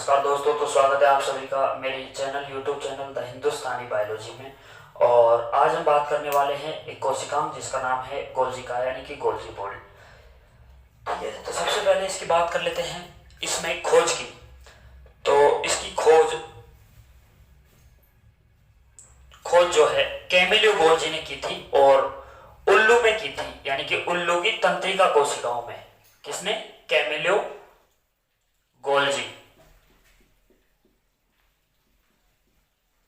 नमस्कार दोस्तों, तो स्वागत है आप सभी का मेरी YouTube channel the Hindustani biology में। और आज हम बात करने वाले हैं एक कोशिकांग जिसका नाम है गोल्जी का, यानी कि गोल्जी बॉडी। ठीक है, तो सबसे पहले इसकी बात कर लेते हैं इसमें खोज की। तो इसकी खोज जो है कैमिलियो गोल्जी ने की थी और उल्लू में की थी, यानी कि उल्लू की तंत्रिका कोशिकाओं में। किसने? Camillo Golgi.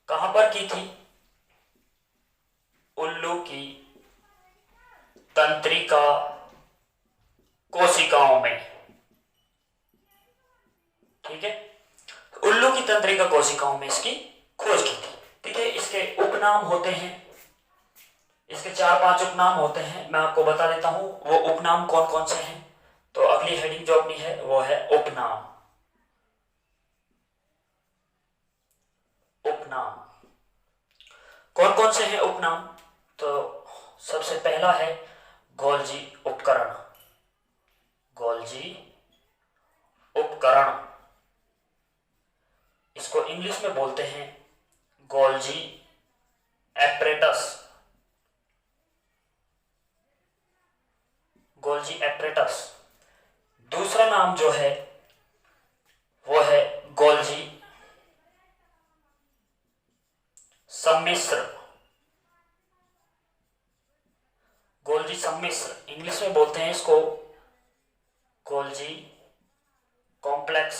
कहां पर की थी? उल्लू की तंत्रिका कोशिकाओं में। ठीक है, उल्लू की तंत्रिका कोशिकाओं में इसकी खोज की थी। ठीक है, इसके उपनाम होते हैं, इसके 4-5 उपनाम होते हैं। मैं आपको बता देता हूं वो उपनाम कौन कौन से हैं। तो अगली हेडिंग जो अपनी है वो है उपनाम। उपनाम कौन कौन से हैं उपनाम? तो सबसे पहला है गोल्जी उपकरण। गोल्जी उपकरण, इसको इंग्लिश में बोलते हैं गोल्जी एपरेटस। Golgi apparatus. दूसरा नाम जो है वो है गोल्जी सम्मिश्र। गोल्जी सम्मिश्र, इंग्लिश में बोलते हैं इसको गोल्जी कॉम्प्लेक्स।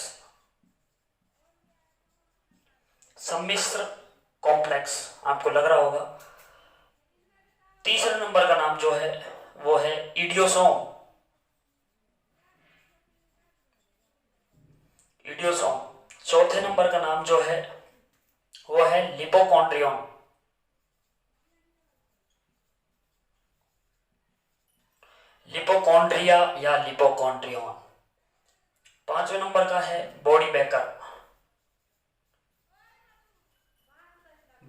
सम्मिश्र कॉम्प्लेक्स, आपको लग रहा होगा। तीसरे नंबर का नाम जो है वो है इडियोसोम। इडियोसोम। चौथे नंबर का नाम जो है वो है लिपोकॉन्ड्रियन। लिपोकॉन्ड्रिया या लिपोकॉन्ड्रियन। पांचवें नंबर का है बॉडी बेकर।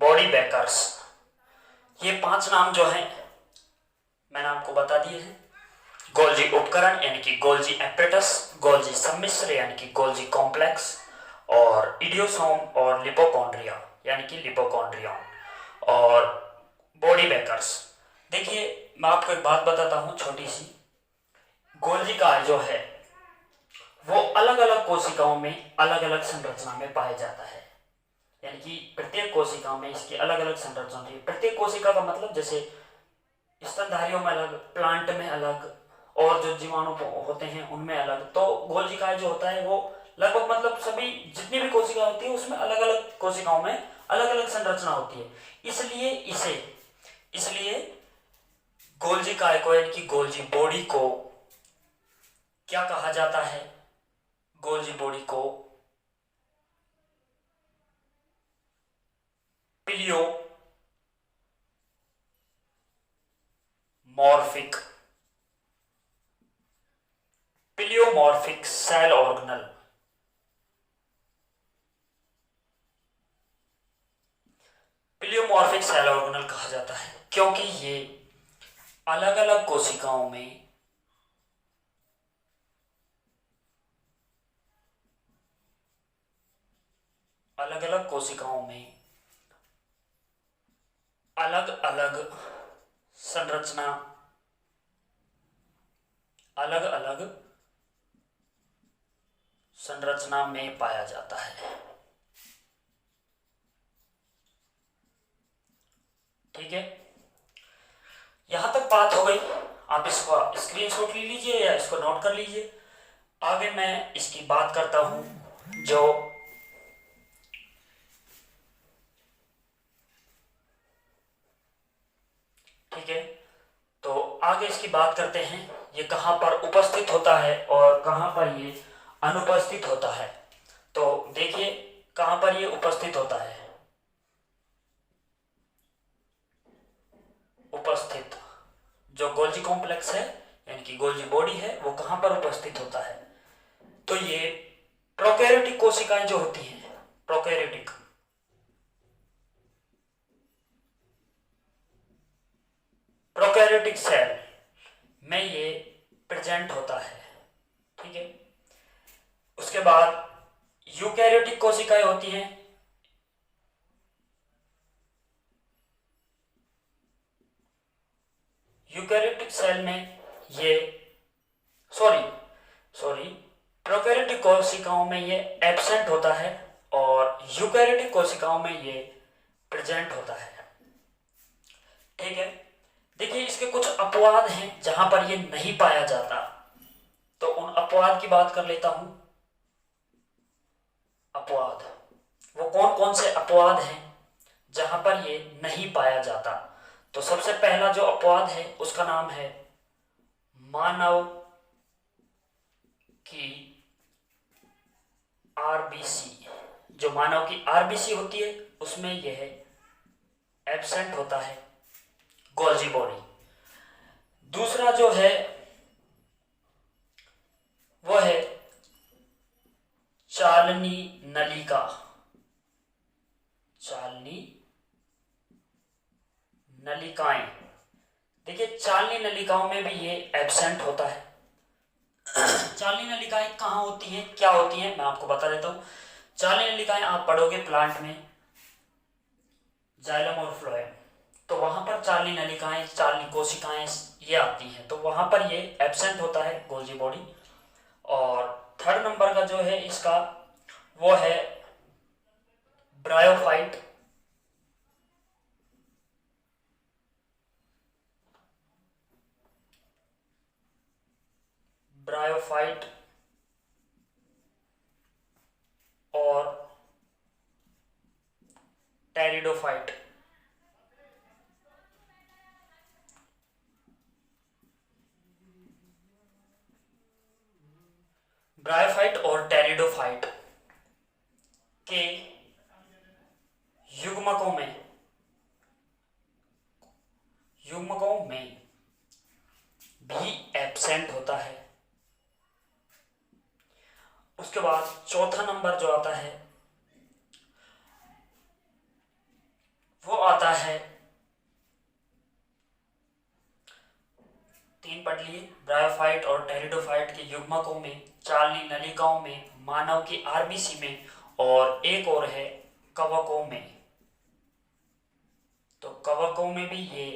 Body bakers. ये 5 नाम जो हैं मैंने आपको बता दिए हैं। गोल्जी उपकरण यानी कि गोल्जी एपरेटस, गोल्जी सम्मिश्र यानी कि गोल्जी कॉम्प्लेक्स, और इडियोसोम और लिपोकॉन्ड्रिया यानी कि लिपोकॉन्ड्रियन, और बॉडी बेकर्स। देखिए, मैं आपको एक बात बताता हूं छोटी सी। गोल्जी का जो है वो अलग अलग कोशिकाओं में अलग अलग संरचना में पाया जाता है, यानी कि प्रत्येक कोशिका में इसकी अलग अलग संरचना होती है। प्रत्येक कोशिका का मतलब जैसे स्तनधारियों में अलग, प्लांट में अलग, और जो जीवाणु होते हैं उनमें अलग। तो गोल्जी का जो होता है वो लगभग मतलब सभी जितनी भी कोशिका होती है उसमें अलग अलग कोशिकाओं में अलग अलग संरचना होती है। इसलिए गोल्जी काय को यानी कि गोल्जी बॉडी को क्या कहा जाता है? गोल्जी बॉडी को pleomorphic cell organelle. Pleomorphic cell organelle कहा जाता है क्योंकि ये अलग अलग कोशिकाओं में अलग अलग संरचना, अलग अलग संरचना में पाया जाता है। ठीक है, यहां तक बात हो गई। आप इसको स्क्रीनशॉट ले लीजिए या इसको नोट कर लीजिए। आगे मैं इसकी बात करता हूं जो ठीक है, तो आगे इसकी बात करते हैं ये कहां पर उपस्थित होता है और कहां पर ये अनुपस्थित होता है। तो देखिए कहां पर ये उपस्थित होता है। उपस्थित, जो गोल्जी कॉम्प्लेक्स है यानी कि गोल्जी बॉडी है वो कहां पर उपस्थित होता है? तो ये प्रोकैरियोटिक कोशिकाएं जो होती हैं, प्रोकैरियोटिक सेल में ये प्रेजेंट होता है। ठीक है, उसके बाद यूकैरियोटिक कोशिकाएं होती हैं, यूकैरियोटिक सेल में ये सॉरी प्रोकैरियोटिक कोशिकाओं में ये एब्सेंट होता है और यूकैरियोटिक कोशिकाओं में ये प्रेजेंट होता है। ठीक है, देखिए इसके कुछ अपवाद हैं जहां पर ये नहीं पाया जाता, तो उन अपवाद की बात कर लेता हूं। अपवाद वो कौन कौन से अपवाद हैं जहां पर ये नहीं पाया जाता? तो सबसे पहला जो अपवाद है उसका नाम है मानव की आरबीसी। जो मानव की आरबीसी होती है उसमें यह एब्सेंट होता है गोल्जी बॉडी। दूसरा जो है वह है चालनी नलिका। चालनी नलिकाएं, देखिए चालनी नलिकाओं में भी ये एब्सेंट होता है। चालनी नलिकाएं कहाँ होती हैं, क्या होती हैं, मैं आपको बता देता हूं। चालनी नलिकाएं आप पढ़ोगे प्लांट में, जाइलम और फ्लोएम, तो वहां पर चालनी नलिकाएं, चालनी कोशिकाएं ये आती हैं, तो वहां पर ये एब्सेंट होता है गोल्जी बॉडी। और थर्ड नंबर का जो है इसका वो है ब्रायोफाइट। ब्रायोफाइट और टेरिडोफाइट। ब्रायोफाइट और टेरिडोफाइट के युग्मकों में भी एब्सेंट होता है। उसके बाद चौथा नंबर जो आता है वो आता है, तीन पढ़ लिए, ब्रायोफाइट और टेरिडोफाइट के युग्मकों में, चालनी नलिकाओं में, मानव की आरबीसी में, और एक और है कवकों में। तो कवकों में भी ये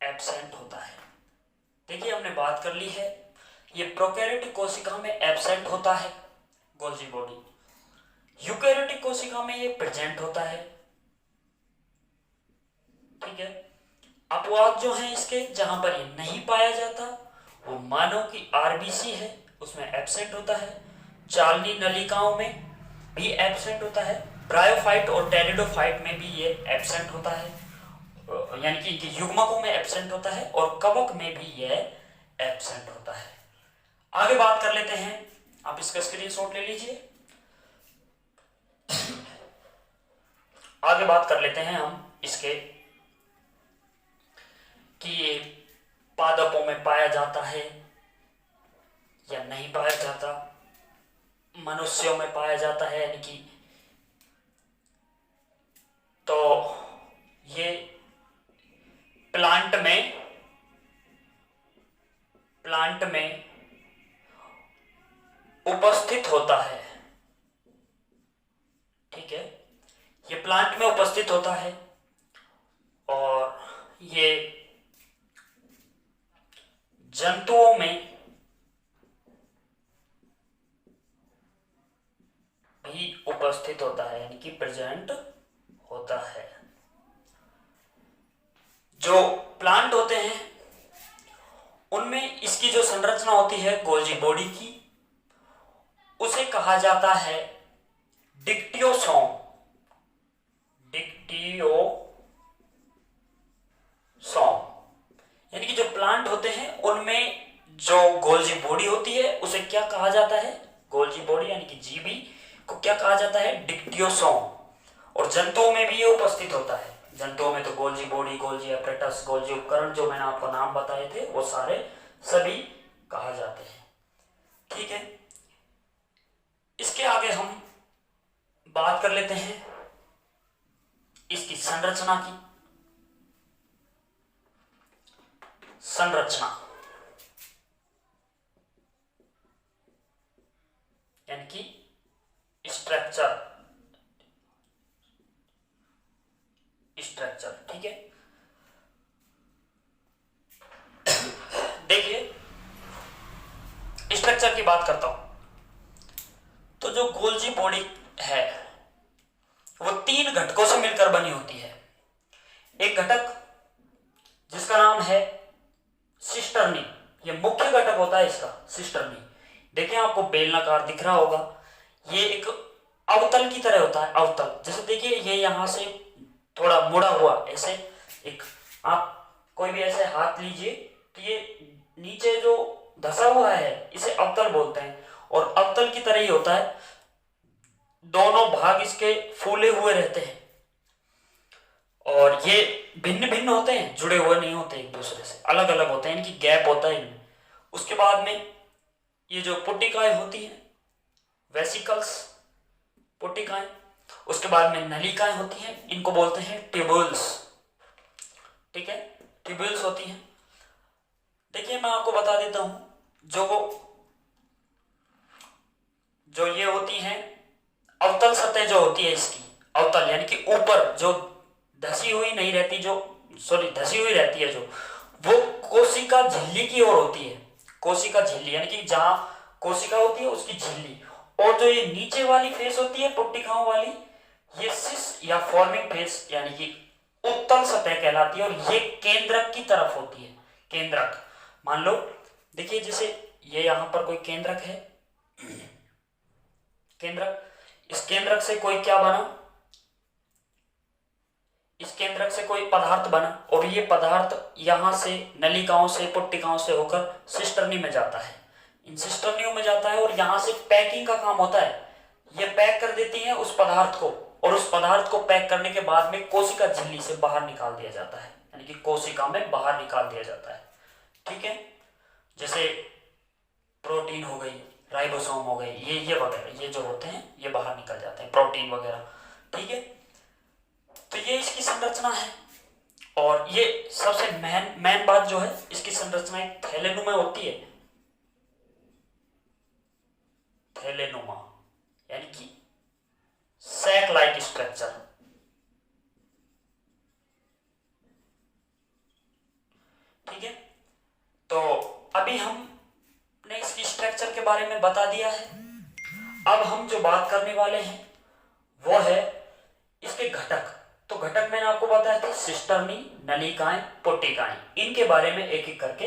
एब्सेंट होता है। देखिए हमने बात कर ली है, ये प्रोकैरियोटिक कोशिका में एब्सेंट होता है गोल्जी बॉडी, यूकैरियोटिक कोशिका में ये प्रेजेंट होता है। ठीक है, अपवाद जो है इसके जहां पर ये नहीं पाया जाता वो मानव की आरबीसी है, उसमें एब्सेंट होता है, चालनी नलिकाओं में भी एब्सेंट होता है, ब्रायोफाइट और टेरिडोफाइट में भी ये एब्सेंट होता है, यानी कि इनके युग्मकों में एब्सेंट होता है, और कवक में भी ये एब्सेंट होता है। आगे बात कर लेते हैं, आप इसका स्क्रीनशॉट ले लीजिए। आगे बात कर लेते हैं हम इसके कि ये पादपों में पाया जाता है या नहीं पाया जाता, मनुष्यों में पाया जाता है, यानी कि तो ये प्लांट में उपस्थित होता है। ठीक है, ये प्लांट में उपस्थित होता है और ये जंतुओं में भी उपस्थित होता है, यानी कि प्रेजेंट होता है। जो प्लांट होते हैं उनमें इसकी जो संरचना होती है गोल्जी बॉडी की, उसे कहा जाता है डिक्टियोसोम। यानी कि जो प्लांट होते हैं उनमें जो गोल्जी बॉडी होती है उसे क्या कहा जाता है, गोल्जी बॉडी यानी कि जीबी को क्या कहा जाता है, डिक्टियोसोम। और जंतुओं में भी ये उपस्थित होता है। जंतुओं में तो Golgi body, Golgi apparatus, Golgi उपकरण जो मैंने आपको नाम बताए थे वो सारे सभी कहा जाते हैं। ठीक है, इसके आगे हम बात कर लेते हैं इसकी संरचना की। संरचना यानी कि स्ट्रक्चर, स्ट्रक्चर, ठीक है। देखिए स्ट्रक्चर की बात करता हूं तो जो गोल्जी बॉडी है वो 3 घटकों से मिलकर बनी होती है। एक घटक जिसका नाम है सिस्टर्नी, ये मुख्य घटक होता है इसका, सिस्टर्नी। देखिए आपको बेलनाकार दिख रहा होगा, ये एक अवतल की तरह होता है, अवतल। जैसे देखिए ये यहां से थोड़ा मुड़ा हुआ ऐसे, एक आप कोई भी ऐसे हाथ लीजिए तो ये नीचे जो धसा हुआ है इसे अवतल बोलते हैं, और अवतल की तरह ही होता है। दोनों भाग इसके फूले हुए रहते हैं और ये भिन्न भिन्न होते हैं, जुड़े हुए नहीं होते एक दूसरे से, अलग अलग होते हैं, इनकी गैप होता है इनमें। उसके बाद में ये जो पुट्टिकाएं होती हैं, वेसिकल्स, पुट्टिकाएं, उसके बाद में नलिकाएं होती हैं, इनको बोलते हैं ट्यूब्यूल्स, ठीक है, ट्यूब्यूल्स होती हैं। देखिए मैं आपको बता देता हूं, जो ये होती हैं अवतल सतह जो होती है इसकी, अवतल यानी कि ऊपर जो धसी हुई नहीं रहती, धसी हुई रहती है जो, वो कोशिका झिल्ली की ओर होती है। कोशिका झिल्ली यानी कि जहां कोशिका होती है उसकी झिल्ली, और जो ये नीचे वाली फेस होती है पुट्टिकाओं वाली, ये सिस या फॉर्मिंग फेस यानी कि उत्तल सतह कहलाती है, और ये केंद्रक की तरफ होती है। केंद्रक मान लो, देखिए जैसे ये यहां पर कोई केंद्रक है, केंद्रक, इस केंद्रक से कोई क्या बना, इस केंद्रक से कोई पदार्थ बना, और ये पदार्थ यहां से नलिकाओं से पुट्टिकाओं से होकर सिस्टर्नी में जाता है, इन सिस्टर्नियों में जाता है, और यहां से पैकिंग का काम होता है। ये पैक कर देती है उस पदार्थ को, और उस पदार्थ को पैक करने के बाद में कोशिका झिल्ली से बाहर निकाल दिया जाता है, यानी कि कोशिका में बाहर निकाल दिया जाता है, ठीक है। जैसे प्रोटीन हो गई, राइबोसोम हो गई, ये वगैरह, ये जो होते हैं ये बाहर निकल जाते हैं, प्रोटीन वगैरह, ठीक है। तो ये इसकी संरचना है, और ये सबसे मेन बात जो है, इसकी संरचना एक थैलेनुमा होती है, थैलेनुमा यानी कि सैक लाइक स्ट्रक्चर, ठीक है। तो अभी हमने इसकी स्ट्रक्चर के बारे में बता दिया है। अब हम जो बात करने वाले हैं वो है इसके घटक। तो घटक मैंने आपको बताया था, सिस्टर्नी, नलिकाएं, पुट्टिकाएं, इनके बारे में एक एक करके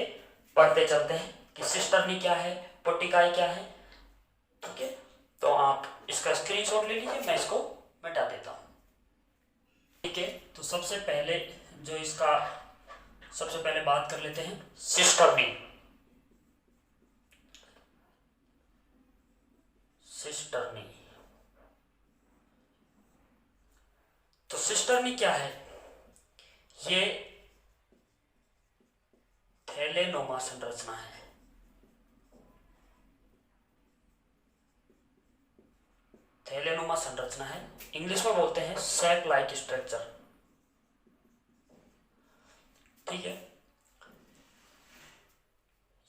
पढ़ते चलते हैं कि सिस्टर्नी क्या है, पुट्टिकाएं क्या है, ठीक है। तो आप इसका स्क्रीनशॉट ले लीजिए, मैं इसको मिटा देता हूं, ठीक है। तो सबसे पहले बात कर लेते हैं सिस्टर्नी। सिस्टर्नी, तो सिस्टर्नी क्या है, ये थैलेनोमा संरचना है, थैलेनोमा संरचना है, इंग्लिश में बोलते हैं सैक लाइक स्ट्रक्चर, ठीक है।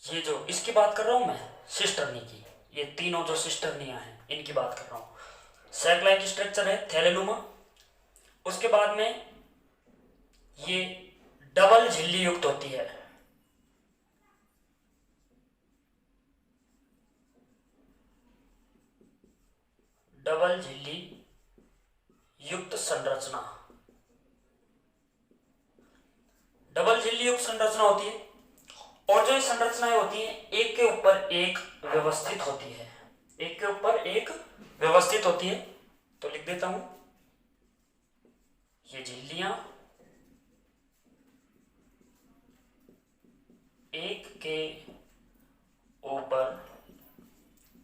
ये जो इसकी बात कर रहा हूं मैं, सिस्टर्नी की, ये तीनों जो सिस्टर्नियां हैं इनकी बात कर रहा हूं। सैक लाइक स्ट्रक्चर है थैलेनोमा, उसके बाद में ये डबल झिल्ली युक्त होती है, डबल झिल्ली युक्त संरचना, डबल झिल्ली युक्त संरचना होती है, और जो ये संरचनाएं होती हैं एक के ऊपर एक व्यवस्थित होती है, एक के ऊपर एक व्यवस्थित होती है। तो लिख देता हूं, ये झिल्लियां एक के ऊपर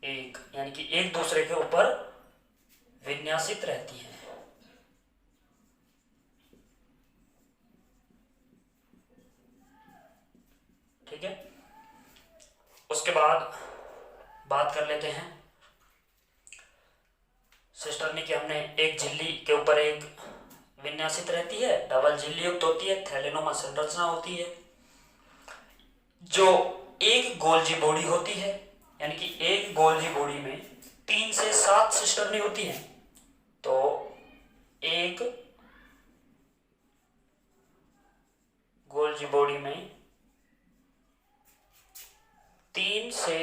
एक, यानी कि एक दूसरे के ऊपर विन्यासित रहती हैं, ठीक है। उसके बाद बात कर लेते हैं सिस्टर्नी की। हमने एक झिल्ली के ऊपर एक विन्यासित रहती है, डबल झिल्ली युक्त होती है, थैलेनोमा संरचना होती है, जो एक गोल्जी बॉडी होती है, यानी कि एक गोल्जी बॉडी में 3 से 7 सिस्टर्नी होती हैं। तो एक गोल्जी बॉडी में 3 से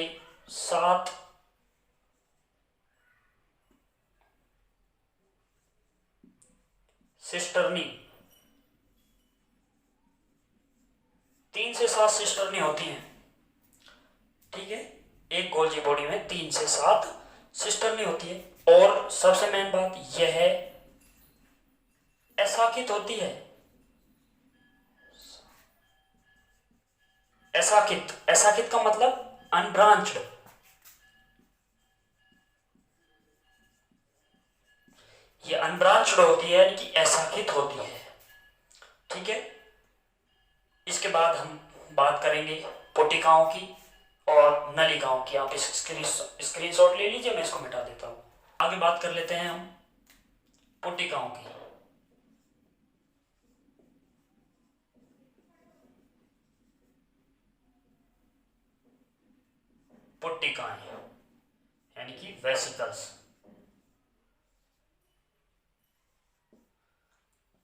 7 सिस्टर्नी 3 से 7 सिस्टर्नी होती हैं। ठीक है, एक गोल्जी बॉडी में 3 से 7 सिस्टर्नी होती है। और सबसे मेन बात यह है, एसाकित होती है। एसाकित, एसाकित का मतलब अनब्रांच्ड। ये अनब्रांच्ड होती है, यानी कि एसाकित होती है। ठीक है, इसके बाद हम बात करेंगे पुटिकाओं की और नलिकाओं की। आप इस स्क्रीनशॉट ले लीजिए, मैं इसको मिटा देता हूं। आगे बात कर लेते हैं हम पुटिकाओं की। पुटिकाएं यानी कि वेसिकल्स।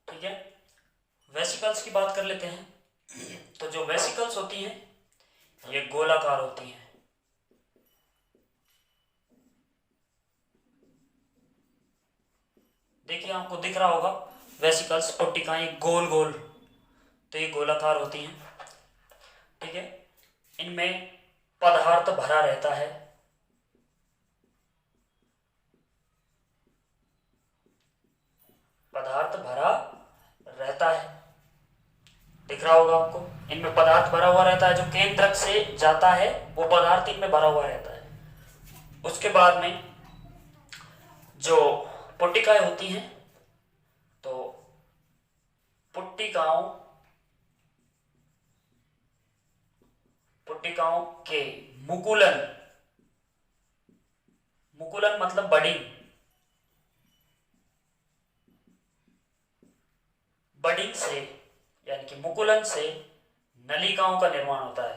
ठीक है, वेसिकल्स की बात कर लेते हैं। तो जो वेसिकल्स होती हैं ये गोलाकार होती हैं। देखिए, आपको दिख रहा होगा वेसिकल्स, पुटिकाएं गोल गोल, तो ये गोलाकार होती हैं। ठीक है, इनमें पदार्थ भरा रहता है। पदार्थ भरा रहता है, दिख रहा होगा आपको। इनमें पदार्थ भरा हुआ रहता है, जो केंद्रक से जाता है वो पदार्थ इनमें भरा हुआ रहता है। उसके बाद में जो पुटिकाएं होती हैं, तो पुटिकाओं के मुकुलन, मुकुलन मतलब बडिंग, बडिंग से यानी कि मुकुलन से नलिकाओं का निर्माण होता है।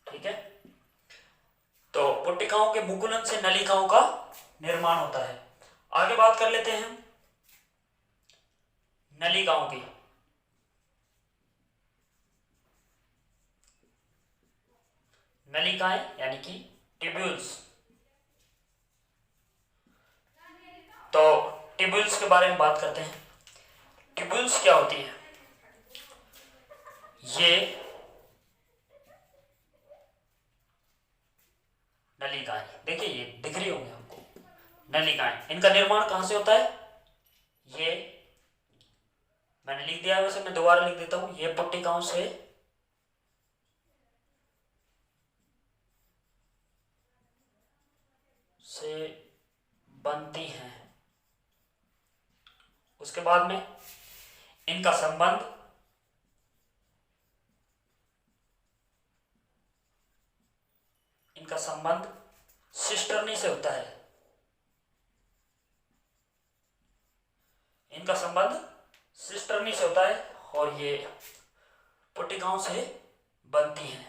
ठीक है, तो पुटिकाओं के मुकुलन से नलिकाओं का निर्माण होता है। आगे बात कर लेते हैं नलिकाओं की। नलिकाएं यानी कि ट्यूब्यूल्स। तो ट्यूब्यूल्स के बारे में बात करते हैं। ट्यूब्यूल्स क्या होती है? ये नलिकाएं, देखिए ये दिख रही होंगी आपको, नलिकाएं। इनका निर्माण कहां से होता है? ये मैंने लिख दिया है, वैसे मैं दोबारा लिख देता हूं। ये पुटिकाओं से बनती हैं। उसके बाद में इनका संबंध सिस्टर्नी से होता है। इनका संबंध सिस्टर्नी से होता है और ये पुटिकाओं से बनती हैं,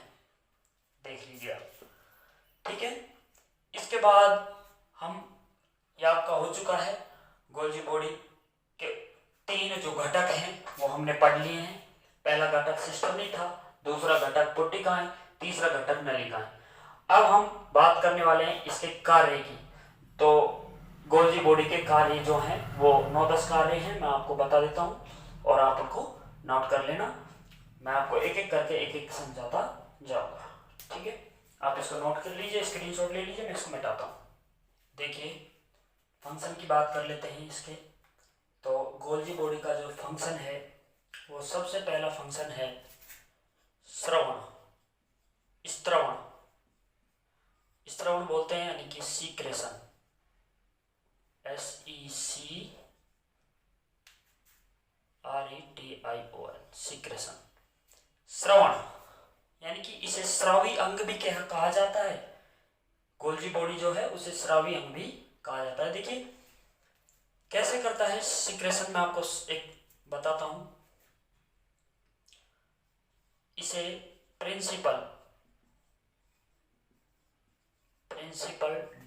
देख लीजिए आप। ठीक है, इसके बाद हम, ये आपका हो चुका है गोल्जी बॉडी के 3 जो घटक हैं वो हमने पढ़ लिए हैं। पहला घटक सिस्टर्नी था, दूसरा घटक पुटिकाएं, तीसरा घटक नलिकाएं। अब हम बात करने वाले हैं इसके कार्य की। तो गोल्जी बॉडी के कार्य जो हैं वो 9-10 कार्य हैं, मैं आपको बता देता हूं और आप उनको नोट कर लेना। मैं आपको एक एक करके एक एक समझाता जाऊंगा। ठीक है, आप इसको नोट कर लीजिए, स्क्रीनशॉट ले लीजिए, मैं इसको मिटाता हूं। देखिए, फंक्शन की बात कर लेते हैं इसके। तो गोल्जी बॉडी का जो फंक्शन है वो सबसे पहला फंक्शन है श्रवण, स्त्रवण। स्त्रवण बोलते हैं यानी कि सीक्रेशन, SECRETION, सीक्रेशन। श्रवण यानी कि इसे स्रावी अंग भी कहा जाता है। गोल्जी बॉडी जो है उसे स्रावी अंग भी कहा जाता है। देखिए कैसे करता है सीक्रेशन, मैं आपको एक बताता हूं। इसे principal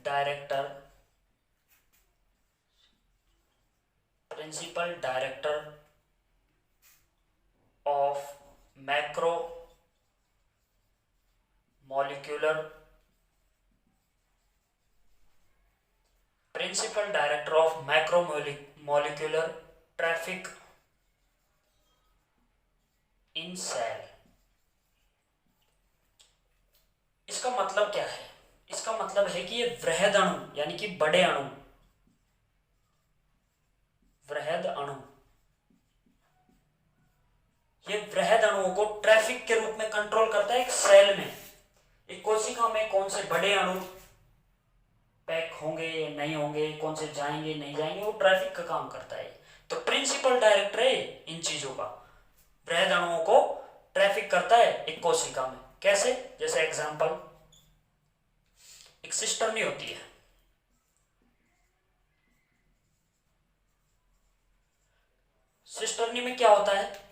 director of macromolecular traffic in cell. इसका मतलब क्या है? इसका मतलब है कि ये वृहद अणु यानी कि बड़े अणु, ये वृहद अणुओं को ट्रैफिक के रूप में कंट्रोल करता है एक सेल में। एक कोशिका में कौन से बड़े अणु पैक होंगे नहीं होंगे, कौन से जाएंगे नहीं जाएंगे, वो ट्रैफिक का काम करता है। तो प्रिंसिपल डायरेक्टर है इन चीजों का, वृहद अणुओं को ट्रैफिक करता है एक कोशिका में। कैसे? जैसे एग्जांपल, एक सिस्टर्नी होती है, सिस्टर्नी में क्या होता है?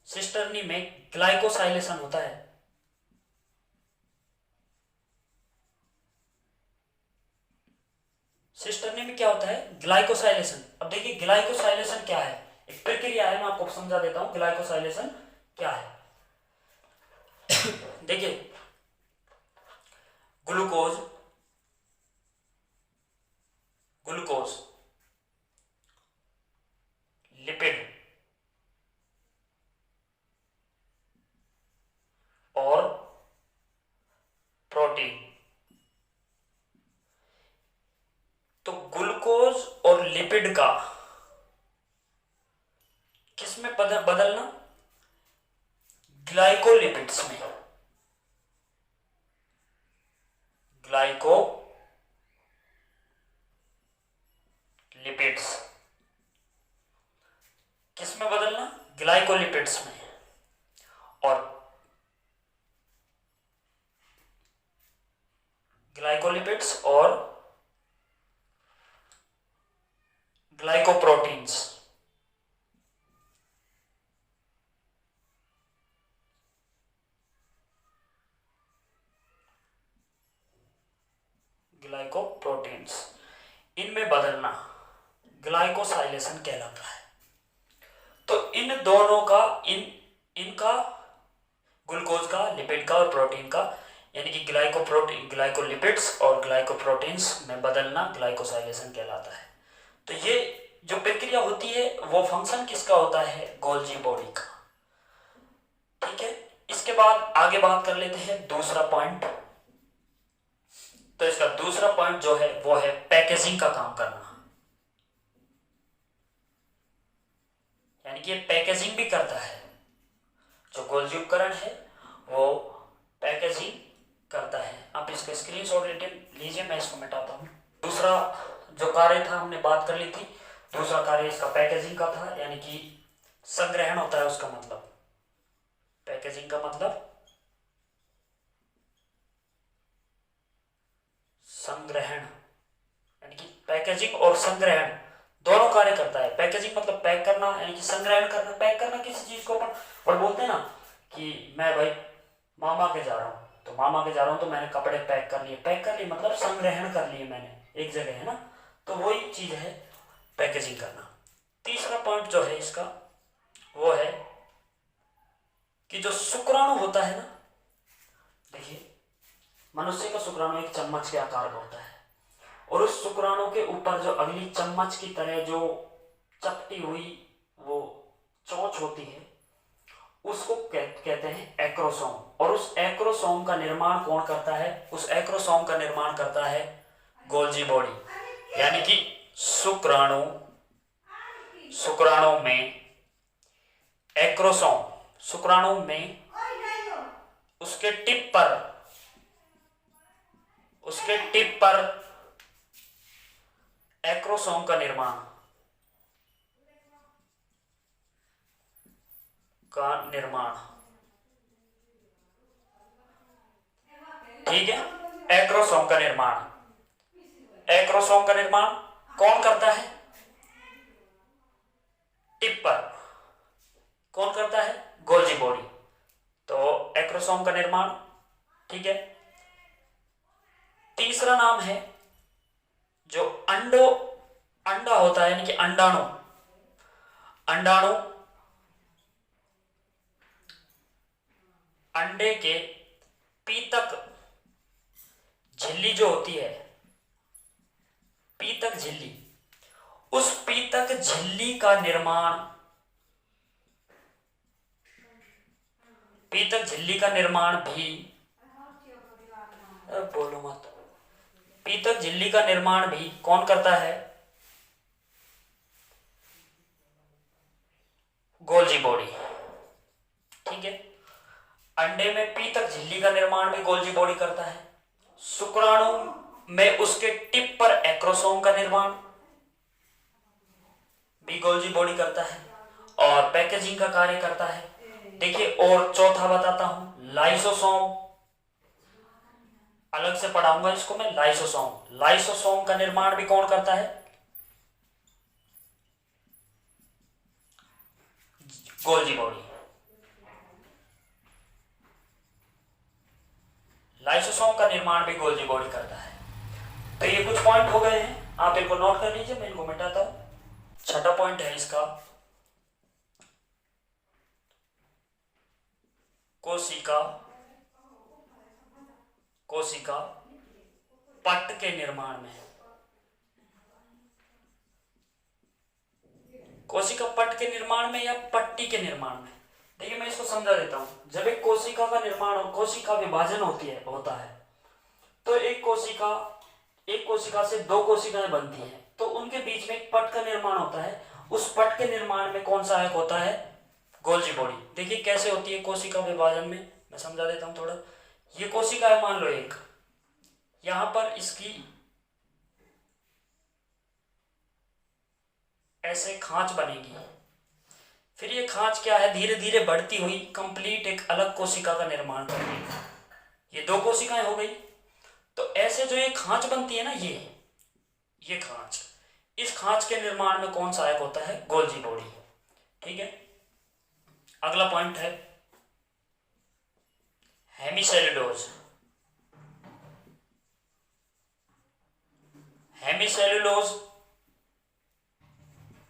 सिस्टर्नी में ग्लाइकोसाइलेशन होता है। सिस्टर्नी में क्या होता है? ग्लाइकोसाइलेशन। अब देखिए ग्लाइकोसाइलेशन क्या है, एक प्रक्रिया है, मैं आपको समझा देता हूं ग्लाइकोसाइलेशन क्या है। देखिए ग्लूकोज लिपिड और प्रोटीन। तो ग्लूकोज और लिपिड का किसमें बदलना? ग्लाइकोलिपिड्स में। ग्लाइकोलिपिड्स किसमें बदलना? ग्लाइकोलिपिड्स में। और ग्लाइकोलिपिड्स और ग्लाइकोप्रोटीन्स। इनमें बदलना ग्लाइकोसाइलेशन कहलाता है। तो इन दोनों का इनका ग्लूकोज का, लिपिड का और प्रोटीन का, यानी कि ग्लाइकोलिपिड्स और ग्लाइकोप्रोटीन्स में बदलना ग्लाइकोसाइलेशन कहलाता है। तो ये जो प्रक्रिया होती है वो फंक्शन किसका होता है? गोल्जी बॉडी का। ठीक है, इसके बाद आगे बात कर लेते हैं दूसरा पॉइंट। तो इसका दूसरा पॉइंट जो है वो है पैकेजिंग का काम करना, यानी कि पैकेजिंग भी करता है। जो गोल्जी उपकरण है वो पैकेजिंग करता है। आप इसका स्क्रीनशॉट लीजिए, मैं इसको मिटाता हूं। दूसरा जो कार्य था हमने बात कर ली थी, दूसरा कार्य इसका पैकेजिंग का था, यानी कि संग्रहण होता है उसका मतलब। पैकेजिंग का मतलब संग्रहण, यानी कि पैकेजिंग और संग्रहण दोनों कार्य करता है। पैकेजिंग मतलब पैक करना, यानी कि संग्रहण करना, पैक करना किसी चीज को अपन और बोलते हैं ना कि मैं भाई मामा के जा रहा हूँ, तो मामा के जा रहा हूँ तो मैंने कपड़े पैक कर लिए मतलब संग्रहण कर लिए मैंने एक जगह, है ना। तो वही चीज है पैकेजिंग करना। तीसरा पॉइंट जो है इसका वो है कि जो शुक्राणु होता है ना, देखिए मनुष्य का शुक्राणु एक चम्मच के आकार का होता है, और उस शुक्राणु के ऊपर जो अगली चम्मच की तरह जो चपटी हुई वो चोंच होती है उसको कहते हैं एक्रोसोम। और उस एक्रोसोम का निर्माण कौन करता है? उस एक्रोसोम का निर्माण करता है गोल्जी बॉडी, यानी कि शुक्राणु में एक्रोसोम, शुक्राणु में उसके टिप पर एक्रोसोम का निर्माण ठीक है। एक्रोसोम का निर्माण कौन करता है? टिप पर कौन करता है? Golgi body. तो एक्रोसोम का निर्माण, ठीक है। तीसरा नाम है जो अंडा होता है, यानी कि अंडाणु। अंडे के पीतक झिल्ली जो होती है, पीतक झिल्ली, उस पीतक झिल्ली का निर्माण, भी, बोलो मत, पीतक झिल्ली का निर्माण भी कौन करता है? गोल्जी बॉडी, ठीक है। अंडे में पीतक झिल्ली का निर्माण भी गोल्जी बॉडी करता है। शुक्राणु में उसके टिप पर एक्रोसोम का निर्माण भी गोल्जी बॉडी करता है और पैकेजिंग का कार्य करता है। देखिए, और चौथा बताता हूं, लाइसोसोम, अलग से पढ़ाऊंगा इसको मैं। लाइसोसोम का निर्माण भी कौन करता है? Golgi body. लाइसोसोम का निर्माण भी गोल्जी बॉडी करता है। तो ये कुछ पॉइंट हो गए हैं, आप इनको नोट कर लीजिए, मैं इनको मिटाता हूं। छठा पॉइंट है इसका, कोशिका पट्ट के निर्माण में, कोशिका पट्ट के निर्माण में या पट्टी के निर्माण में। देखिए, मैं इसको समझा देता हूं। जब एक कोशिका का निर्माण, कोशिका विभाजन होता है, तो एक कोशिका से दो कोशिकाएं बनती हैं, तो उनके बीच में एक पट्ट का निर्माण होता है। उस पट्ट के निर्माण में कौन सहायक होता है? Golgi body. देखिए कैसे होती है कोशिका विभाजन में, मैं समझा देता हूं थोड़ा। ये कोशिका है, मान लो एक, यहां पर इसकी ऐसे खांच बनेगी, फिर ये खांच क्या है, धीरे धीरे बढ़ती हुई कंप्लीट एक अलग कोशिका का निर्माण करेगी। ये दो कोशिकाएं हो गई। तो ऐसे जो ये खांच बनती है ना, ये खांच, इस खांच के निर्माण में कौन सहायक होता है? गोल्जी बॉडी, ठीक है। अगला पॉइंट है हेमिसेल्यूलोज। हेमिसेल्यूलोज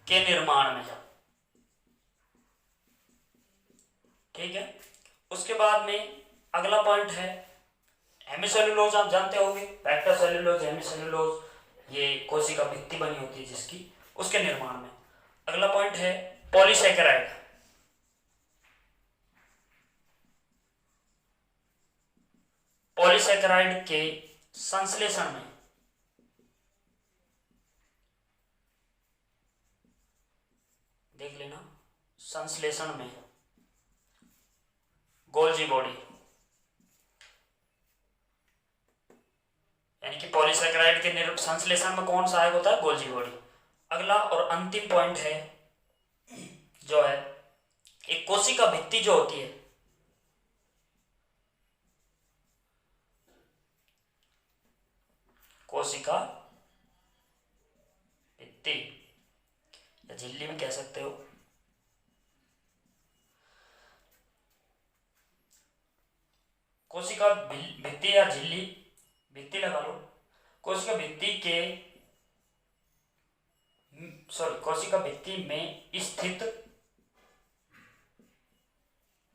के निर्माण में, ठीक है। उसके बाद में अगला पॉइंट है हेमिसेल्यूलोज, आप जानते होंगे, वेक्टर सेल्यूलोज, हेमिसेल्यूलोज, ये कोशिका भित्ति बनी होती है जिसकी, उसके निर्माण में। अगला पॉइंट है पॉलीसेकेराइड। पॉलीसेकेराइड के संश्लेषण में, देख लेना, संश्लेषण में गोल्जी बॉडी, यानी कि पॉलीसेकेराइड के संश्लेषण में कौन सहायक होता है? Golgi body. अगला और अंतिम पॉइंट है जो है एक कोशिका भित्ति जो होती है, कोशिका भित्ति या झिल्ली भी कह सकते हो। कोशिका भित्ति या झिल्ली, भित्ति लगा लो। कोशिका भित्ति में स्थित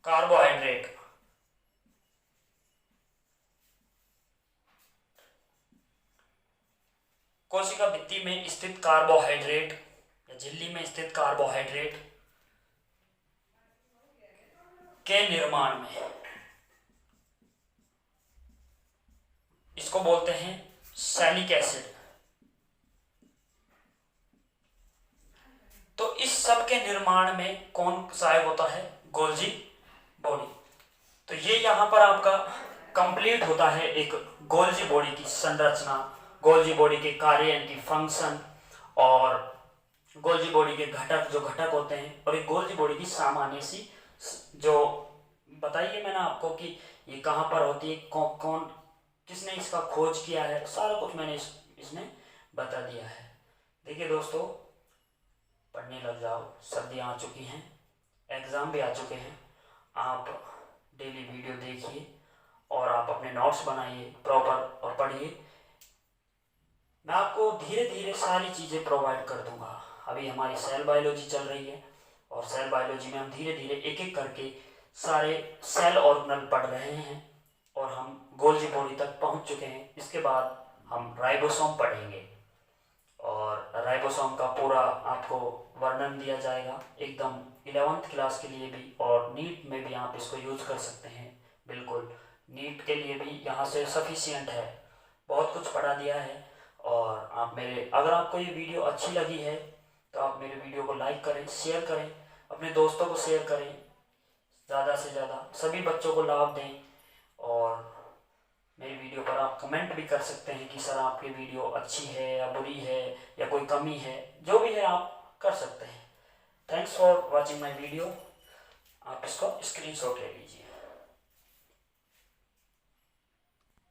कार्बोहाइड्रेट, कोशिका भित्ति में स्थित कार्बोहाइड्रेट या झिल्ली में स्थित कार्बोहाइड्रेट के निर्माण में, इसको बोलते हैं सैलिक एसिड। तो इस सब के निर्माण में कौन सहायक होता है? Golgi body. तो ये यहां पर आपका कंप्लीट होता है एक गोल्जी बॉडी की संरचना, गोल्जी बॉडी के कार्य यानी फंक्शन, और गोल्जी बॉडी के घटक जो घटक होते हैं, और एक गोल्जी बॉडी की सामान्य सी जो बताइए मैंने आपको कि ये कहां पर होती है, कौन किसने इसका खोज किया है, सारा कुछ मैंने इसमें बता दिया है। देखिए दोस्तों, पढ़ने लग जाओ, सर्दियाँ आ चुकी हैं, एग्ज़ाम भी आ चुके हैं, आप डेली वीडियो देखिए और आप अपने नोट्स बनाइए प्रॉपर और पढ़िए। मैं आपको धीरे धीरे सारी चीज़ें प्रोवाइड कर दूंगा। अभी हमारी सेल बायोलॉजी चल रही है और सेल बायोलॉजी में हम धीरे धीरे एक एक करके सारे सेल ऑर्गेनल पढ़ रहे हैं और हम गोल्जी बॉडी तक पहुंच चुके हैं। इसके बाद हम राइबोसोम पढ़ेंगे और राइबोसोम का पूरा आपको वर्णन दिया जाएगा एकदम 11th क्लास के लिए भी, और नीट में भी आप इसको यूज़ कर सकते हैं। बिल्कुल नीट के लिए भी यहाँ से सफिशिएंट है, बहुत कुछ पढ़ा दिया है। और आप अगर आपको ये वीडियो अच्छी लगी है तो आप मेरे वीडियो को लाइक करें, शेयर करें, अपने दोस्तों को शेयर करें, ज़्यादा से ज़्यादा सभी बच्चों को लाभ दें। और मेरी वीडियो पर आप कमेंट भी कर सकते हैं कि सर आपकी वीडियो अच्छी है या बुरी है या कोई कमी है, जो भी है आप कर सकते हैं। Thanks for watching my video. आप इसको स्क्रीनशॉट ले लीजिए।